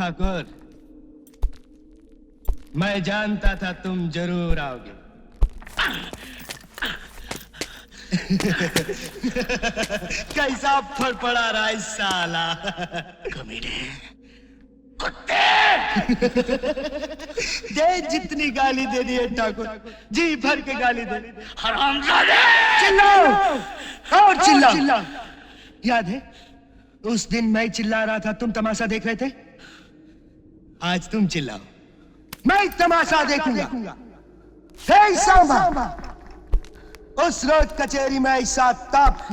ठाकुर, मैं जानता था तुम जरूर आओगे। कैसा फड़फड़ा रहा है साला। कमीने, कुत्ते। दे जितनी गाली दे दी है ठाकुर, जी भर के गाली दे। हरामजादे! चिल्लाओ और चिल्लाओ। याद है उस दिन मैं चिल्ला रहा था, तुम तमाशा देख रहे थे। आज तुम चिल्लाओ, मैं तमाशा देखूंगा। हे सांबा, उस रोज कचहरी में ऐसा ताप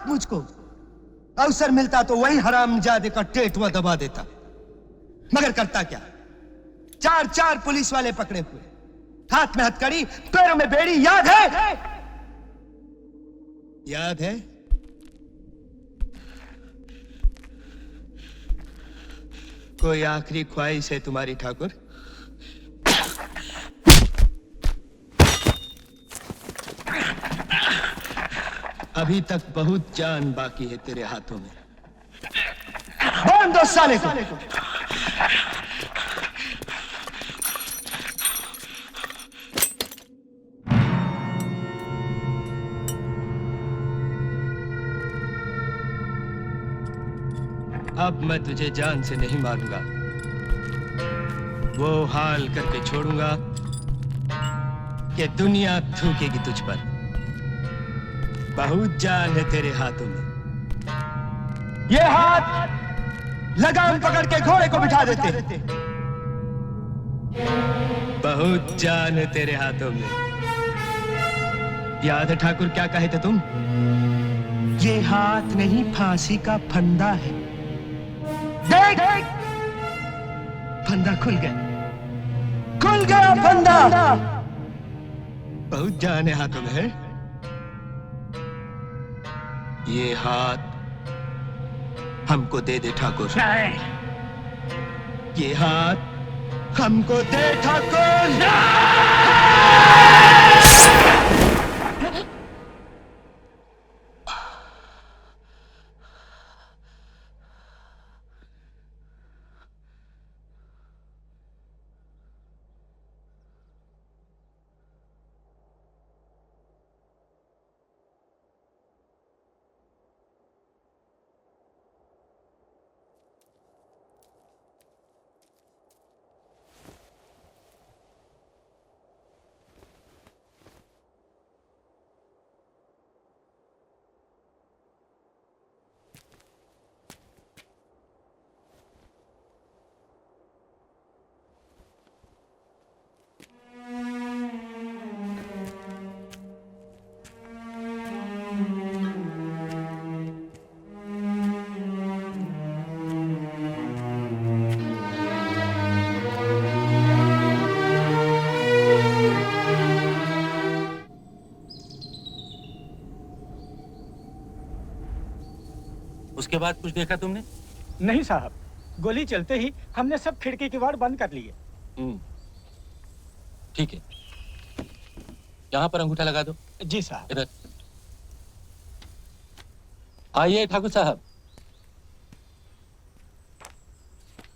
मुझको अवसर मिलता तो वही हरामजादे का टेटवा दबा देता, मगर करता क्या? चार पुलिस वाले पकड़े हुए, हाथ में हथकड़ी, पैरों में बेड़ी। याद है? कोई आखिरी ख्वाहिश है तुम्हारी ठाकुर? अभी तक बहुत जान बाकी है तेरे हाथों में। बांध दो साले को। अब मैं तुझे जान से नहीं मारूंगा, वो हाल करके छोड़ूंगा कि दुनिया थूकेगी तुझ पर। बहुत जान है तेरे हाथों में। ये हाथ लगाम पकड़ के घोड़े को बिठा देते। बहुत जान है तेरे हाथों में। याद है ठाकुर क्या कहे थे तुम? ये हाथ नहीं, फांसी का फंदा है। देख, फंदा खुल गया फंदा। बहुत जान है हाथों में है। ये हाथ हमको दे दे ठाकुर। ये हाथ हमको दे ठाकुर। उसके बाद कुछ देखा तुमने? नहीं साहब, गोली चलते ही हमने सब खिड़की किवाड़ बंद कर लिए। ठीक है, यहाँ पर अंगूठा लगा दो। जी साहब। इधर आइए ठाकुर साहब।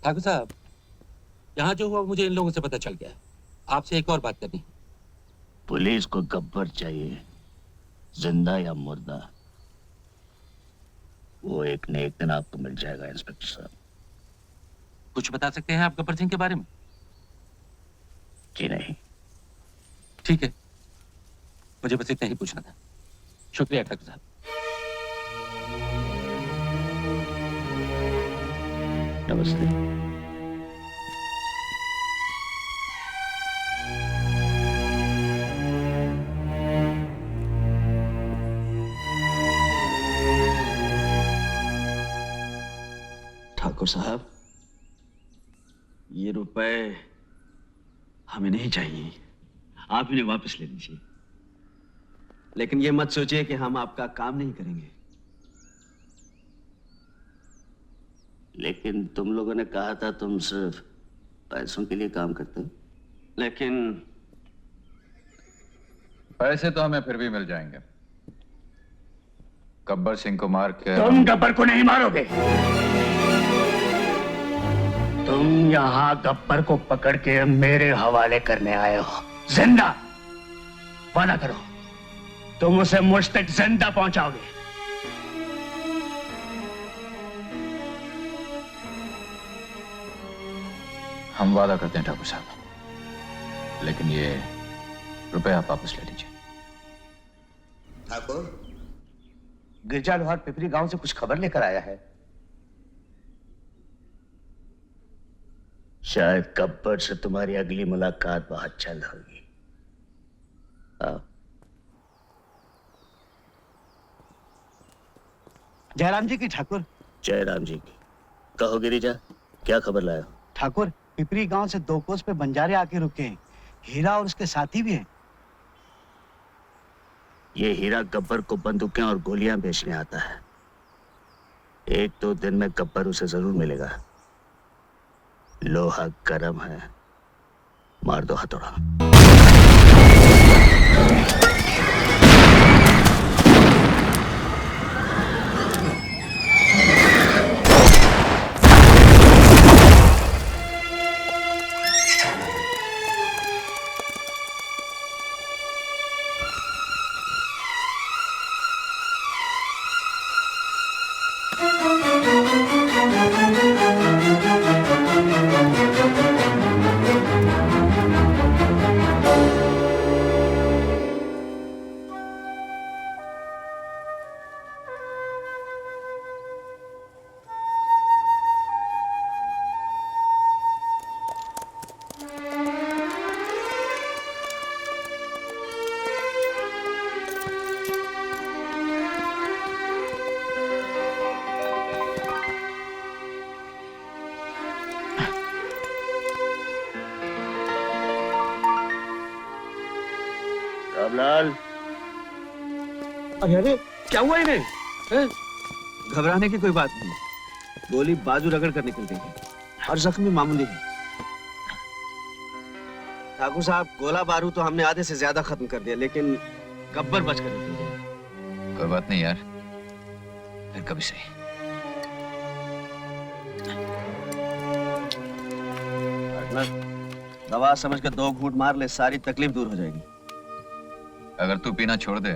ठाकुर साहब, यहाँ जो हुआ मुझे इन लोगों से पता चल गया है। आपसे एक और बात करनी है। पुलिस को गब्बर चाहिए, जिंदा या मुर्दा, वो एक न एक दिन आपको मिल जाएगा इंस्पेक्टर साहब। कुछ बता सकते हैं आप गब्बर सिंह के बारे में? जी नहीं। ठीक है, मुझे बस इतना ही पूछना था। शुक्रिया ठाकुर साहब। नमस्ते। ठाकुर साहब, ये रुपए हमें नहीं चाहिए, आप इन्हें वापस ले लीजिए। लेकिन ये मत सोचिए कि हम आपका काम नहीं करेंगे। लेकिन तुम लोगों ने कहा था तुम सिर्फ पैसों के लिए काम करते हो। लेकिन पैसे तो हमें फिर भी मिल जाएंगे। गब्बर सिंह को मार के तुम गब्बर को नहीं मारोगे। तुम यहाँ गब्बर को पकड़ के मेरे हवाले करने आए हो, जिंदा। वादा करो, तुम उसे मुझ तक जिंदा पहुंचाओगे। हम वादा करते हैं ठाकुर साहब, लेकिन ये रुपए आप वापस ले लीजिए। ठाकुर, गिरजा लोहार पिपरी गांव से कुछ खबर लेकर आया है। शायद गब्बर से तुम्हारी अगली मुलाकात बहुत जल्द होगी। आओ। जयराम जी की ठाकुर। जय राम जी की। कहो गिरिजा, क्या खबर लाया हो? ठाकुर, पिपरी गांव से 2 कोस पे बंजारे आके रुके हैं। हीरा और उसके साथी भी हैं। ये हीरा गब्बर को बंदूकें और गोलियां बेचने आता है। 1-2 दिन में गब्बर उसे जरूर मिलेगा। लोहा गर्म है, मार दो हथौड़ा। रामलाल, अरे क्या हुआ इन्हें? हैं? घबराने की कोई बात नहीं, गोली बाजू रगड़ कर निकल गई है और जख्मी मामूली है। ठाकुर साहब, गोला बारूद तो हमने आधे से ज्यादा खत्म कर दिया, लेकिन गब्बर बच कर निकल गया। कोई बात नहीं यार, फिर कभी सही। दवा समझ कर 2 घूंट मार ले, सारी तकलीफ दूर हो जाएगी। अगर तू पीना छोड़ दे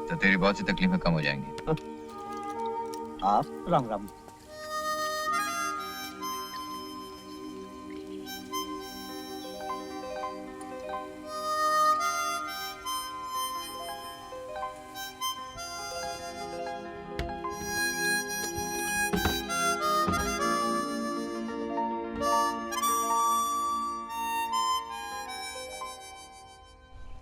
तो तेरी बहुत सी तकलीफें कम हो जाएंगी। आप राम राम।